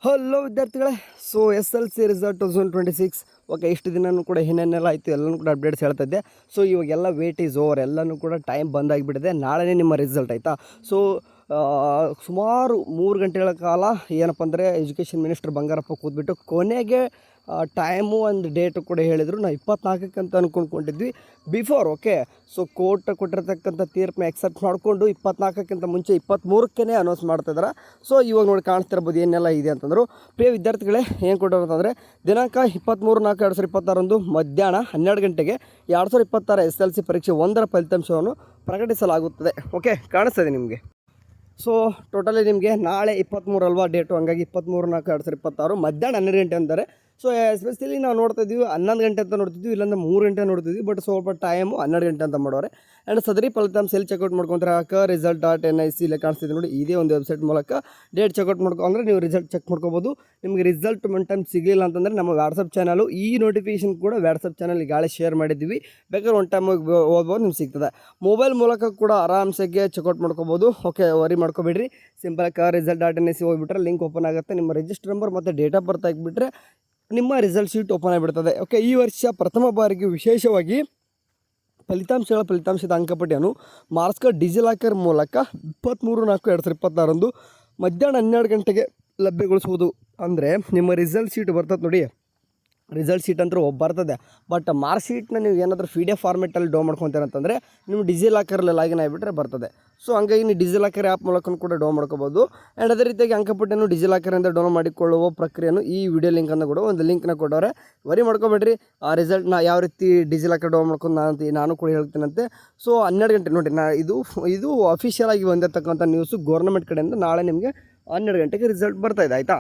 Hello ವಿದ್ಯಾರ್ಥಿಗಳೇ, so S L C result 2026 okay. ಇಷ್ಟು ದಿನವೂ ಕೂಡ ಏನೇನೆಲ್ಲ ಆಯಿತು ಎಲ್ಲನೂ ಕೂಡ ಅಪ್ಡೇಟ್ಸ್ ಹೇಳ್ತಾ ಇದ್ದೆ. ಸೊ ಇವಾಗೆಲ್ಲ ವೇಟ್ ಈಸ್ ಓವರ್, ಎಲ್ಲನೂ ಕೂಡ ಟೈಮ್ ಬಂದಾಗಿಬಿಟ್ಟಿದೆ. ನಾಳೆನೇ ನಿಮ್ಮ ರಿಸಲ್ಟ್ ಆಯಿತಾ. ಸೊ ಸುಮಾರು 3 ಗಂಟೆಗಳ ಕಾಲ ಏನಪ್ಪ ಅಂದರೆ ಎಜುಕೇಷನ್ ಮಿನಿಸ್ಟರ್ ಬಂಗಾರಪ್ಪ ಕೂತ್ಬಿಟ್ಟು ಕೊನೆಗೆ ಟೈಮು ಒಂದು ಡೇಟು ಕೂಡ ಹೇಳಿದರು. ನಾವು 24ಕ್ಕೆ ಅಂತ ಅಂದ್ಕೊಂಡಿದ್ವಿ ಬಿಫೋರ್. ಓಕೆ, ಸೊ ಕೋರ್ಟ್ ಕೊಟ್ಟಿರ್ತಕ್ಕಂಥ ತೀರ್ಪನ್ನ ಎಕ್ಸೆಪ್ಟ್ ಮಾಡಿಕೊಂಡು 24ಕ್ಕಿಂತ ಮುಂಚೆ 23ಕ್ಕೆ ಅನೌನ್ಸ್ ಮಾಡ್ತಾಯಿದ್ದಾರೆ. ಸೊ ಇವಾಗ ನೋಡಿ ಕಾಣಿಸ್ತಿರ್ಬೋದು ಏನೆಲ್ಲ ಇದೆ ಅಂತಂದರು. ಪ್ರಿಯ ವಿದ್ಯಾರ್ಥಿಗಳೇ, ಏನು ಕೊಟ್ಟರು ಅಂತಂದರೆ ದಿನಾಂಕ 23/4/2026 ಮಧ್ಯಾಹ್ನ 12 ಗಂಟೆಗೆ 2026 SLC ಪರೀಕ್ಷೆ 1ರ ಫಲಿತಾಂಶವನ್ನು ಪ್ರಕಟಿಸಲಾಗುತ್ತದೆ. ಓಕೆ, ಕಾಣಿಸ್ತದೆ ನಿಮಗೆ. ಸೊ ಟೋಟಲಿ ನಿಮಗೆ ನಾಳೆ 23 ಅಲ್ವಾ ಡೇಟು, ಹಂಗಾಗಿ 23/4/2026 ಮಧ್ಯಾಹ್ನ 12 ಗಂಟೆ ಅಂತಾರೆ. ಸೊ ಎಸ್ಪೆಷಲಿ ನಾವು ನೋಡ್ತಾ ಇದ್ದೀವಿ 11 ಗಂಟೆ ಅಂತ ನೋಡ್ತಿದ್ವಿ, ಇಲ್ಲಾಂದ್ರೆ 3 ಗಂಟೆ ನೋಡ್ತಿದ್ವಿ. ಬಟ್ ಸ್ವಲ್ಪ ಟೈಮು 12 ಗಂಟೆ ಅಂತ ಮಾಡೋರೆ. ಆ್ಯಂಡ್ ಸದರಿ ಫಲಿತಾಂಶ ಎಲ್ಲಿ ಚೆಕ್ಔಟ್ ಮಾಡ್ಕೊತಾರೆ, result.nic ಇಲ್ಲಿ ಕಾಣಿಸ್ತಿದೆ ನೋಡಿ. ಇದೇ ಒಂದು ವೆಬ್ಸೈಟ್ ಮೂಲಕ ಡೇಟ್ ಚೆಕ್ಔಟ್ ಅಂದರೆ ನೀವು ರಿಸಲ್ಟ್ ಚೆಕ್ ಮಾಡ್ಕೋಬೋದು. ನಿಮಗೆ ರಿಸಲ್ಟ್ ಒನ್ ಟೈಮ್ ಸಿಗಲಿಲ್ಲ ಅಂತಂದರೆ ನಮ್ಮ ವಾಟ್ಸಪ್ ಚಾನಲು ಈ ನೋಟಿಫಿಕೇಶನ್ ಕೂಡ ವಾಟ್ಸಪ್ ಚಾನಲ್ ಈಗಾಗಲೇ ಶೇರ್ ಮಾಡಿದ್ದೀವಿ. ಬೇಕಾದ್ರೆ ಒನ್ ಟೈಮ್ ಓದ್ಬೋದು, ನಿಮ್ಗೆ ಸಿಗ್ತದೆ. ಮೊಬೈಲ್ ಮೂಲಕ ಕೂಡ ಆರಾಮ್ಸಾಗೆ ಚೆಕ್ಔಟ್ ಮಾಡ್ಕೋಬೋದು. ಓಕೆ, ವರಿ ಮಾಡ್ಕೋಬೇಡ್ರಿ. ಸಿಂಪಲ್ result.nic ಹೋಗಿಬಿಟ್ರೆ ಲಿಂಕ್ ಓಪನ್ ಆಗುತ್ತೆ. ನಿಮ್ಮ ರಿಜಿಸ್ಟರ್ ನಂಬರ್ ಮತ್ತು ಡೇಟ್ ಆಫ್ ಬರ್ತ್ ಆಗಿಬಿಟ್ರೆ ನಿಮ್ಮ ರಿಸಲ್ಟ್ ಶೀಟ್ ಓಪನ್ ಆಗಿಬಿಡ್ತದೆ. ಓಕೆ, ಈ ವರ್ಷ ಪ್ರಥಮ ಬಾರಿಗೆ ವಿಶೇಷವಾಗಿ ಫಲಿತಾಂಶದ ಅಂಕಪಟ್ಟಿಯನ್ನು ಮಾರ್ಕ್ಸ್ ಕಾರ್ಡ್ ಡಿಜಿಲಾಕರ್ ಮೂಲಕ 23/4/2026 ಮಧ್ಯಾಹ್ನ 12 ಗಂಟೆಗೆ ಲಭ್ಯಗೊಳಿಸುವುದು. ಅಂದರೆ ನಿಮ್ಮ ರಿಸಲ್ಟ್ ಶೀಟ್ ಬರ್ತದೆ ನೋಡಿ, ರಿಸಲ್ಟ್ ಶೀಟ್ ಅಂತೂ ಬರ್ತದೆ. ಬಟ್ ಮಾರ್ಕ್ ಶೀಟ್ನ ನೀವು ಏನಾದರೂ PDF ಫಾರ್ಮೆಟಲ್ಲಿ ಡೌನ್ ಮಾಡ್ಕೊತೀರಂತಂದರೆ ನೀವು ಡಿಜಿಲಾಕರಲ್ಲಿ ಲಾಗಿನ್ ಆಗಿಬಿಟ್ರೆ ಬರ್ತದೆ. ಸೊ ಹಂಗಾಗಿ ನೀವು ಡಿಜಿಲಾಕರ್ ಆ್ಯಪ್ ಮೂಲಕ ಕೂಡ ಡೌನ್ ಮಾಡ್ಕೋಬೋದು. ಆ್ಯಂಡ್ ಅದೇ ರೀತಿಯಾಗಿ ಅಂಕಪಟ್ಟಿಯನ್ನು ಡಿಜಿಲಾಕರಿಂದ ಡೌನ್ ಮಾಡಿಕೊಳ್ಳುವ ಪ್ರಕ್ರಿಯೆಯನ್ನು ಈ ವಿಡಿಯೋ ಲಿಂಕನ್ನು ಕೂಡ ಒಂದು ಲಿಂಕ್ನ ಕೊಟ್ಟವ್ರೆ. ವರಿ ಮಾಡ್ಕೊಬೇಡ್ರಿ. ಆ ರಿಸಲ್ಟ್ನ ಯಾವ ರೀತಿ ಡಿಜಿಲಾಕರ್ ಡೌನ್ ಮಾಡ್ಕೊಂಡು ನಾನು ಕೂಡ ಹೇಳ್ತೀನಂತೆ. ಸೊ 12 ಗಂಟೆ ನೋಡಿ, ಇದು ಅಫಿಷಿಯಲ್ ಆಗಿ ಬಂದಿರತಕ್ಕಂಥ ನ್ಯೂಸು ಗೌರ್ಮೆಂಟ್ ಕಡೆಯಿಂದ. ನಾಳೆ ನಿಮಗೆ 12 ಗಂಟೆಗೆ ರಿಸಲ್ಟ್ ಬರ್ತಾಯಿದೆ, ಆಯಿತಾ.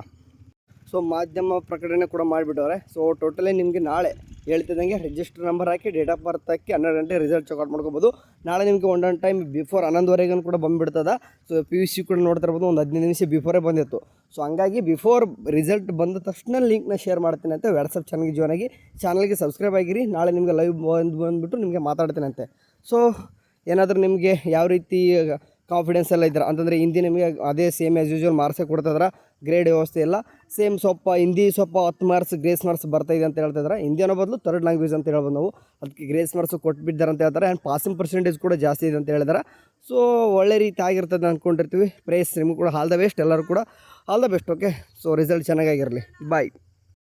ಸೊ ಮಾಧ್ಯಮ ಪ್ರಕಟಣೆ ಕೂಡ ಮಾಡಿಬಿಟ್ಟವ್ರೆ. ಸೊ ಟೋಟಲಿ ನಿಮಗೆ ನಾಳೆ ಹೇಳ್ತಿದ್ದಂಗೆ ರಿಜಿಸ್ಟರ್ ನಂಬರ್ ಹಾಕಿ ಡೇಟ್ ಆಫ್ ಬರ್ತ್ ಹಾಕಿ 12 ಗಂಟೆ ರಿಸಲ್ಟ್ ಚೆಕ್ಔಟ್ ಮಾಡ್ಕೋಬೋದು. ನಾಳೆ ನಿಮಗೆ ಒನ್ ಟೈಮ್ ಬಿಫೋರ್ 11ವರೆಗೂ ಕೂಡ ಬಂದುಬಿಡ್ತದೆ. ಸೊ PUC ಕೂಡ ನೋಡ್ತಿರ್ಬೋದು, ಒಂದು 15 ನಿಮಿಷ ಬಿಫೋರೇ ಬಂದಿತ್ತು. ಸೊ ಹಂಗಾಗಿ ಬಿಫೋರ್ ರಿಸಲ್ಟ್ ಬಂದ ತಕ್ಷಣ ಲಿಂಕ್ನ ಶೇರ್ ಮಾಡ್ತೀನಿ ಅಂತ ವಾಟ್ಸಪ್ ಚಾನಲ್ಗೆ ಜಾಯ್ನ್ ಆಗಿ ಚಾನಲ್ಗೆ ಸಬ್ಸ್ಕ್ರೈಬ್ ಆಗಿರಿ. ನಾಳೆ ನಿಮಗೆ ಲೈವ್ ಬಂದುಬಿಟ್ಟು ನಿಮಗೆ ಮಾತಾಡ್ತೀನಂತೆ. ಸೊ ಏನಾದರೂ ನಿಮಗೆ ಯಾವ ರೀತಿ ಕಾನ್ಫಿಡೆನ್ಸ್ ಎಲ್ಲ ಇದ್ದಾರೆ ಅಂತಂದರೆ ಹಿಂದಿ ನಿಮಗೆ ಅದೇ ಸೇಮ್ ಆ್ಯಸ್ ಯೂಶ್ವಲ್ ಮಾರ್ಕ್ಸೇ ಕೊಡ್ತಾಯಿದ್ರೆ, ಗ್ರೇಡ್ ವ್ಯವಸ್ಥೆ ಎಲ್ಲ same. Hindi 10 marks grace marks ಬರ್ತಾಯಿದೆ ಅಂತ ಹೇಳ್ತಿದ್ದಾರೆ. ಹಿಂದಿ ಅನ್ನೋ ಬದಲು ಥರ್ಡ್ ಲ್ಯಾಂಗ್ವೇಜ್ ಅಂತ ಹೇಳ್ಬೋದು ನಾವು. ಅದಕ್ಕೆ ಗ್ರೇಸ್ ಮಾರ್ಕ್ಸ್ ಕೊಟ್ಬಿಟ್ಟಿದ್ದಾರೆ ಅಂತ ಹೇಳ್ತಾರೆ. ಆ್ಯಂಡ್ ಪಾಸಿಂಗ್ ಪರ್ಸೆಂಟೇಜ್ ಕೂಡ ಜಾಸ್ತಿ ಇದೆ ಅಂತ ಹೇಳಿದ್ದಾರೆ. ಸೊ ಒಳ್ಳೆ ರೀತಿ ಆಗಿರ್ತದೆ ಅಂದ್ಕೊಂಡಿರ್ತೀವಿ. ಪ್ರೈಸ್ ನಿಮಗೂ ಕೂಡ ಆಲ್ ದ ಬೆಸ್ಟ್, ಎಲ್ಲರೂ ಕೂಡ all the best. Okay, so result ಚೆನ್ನಾಗಿರಲಿ. ಬಾಯ್.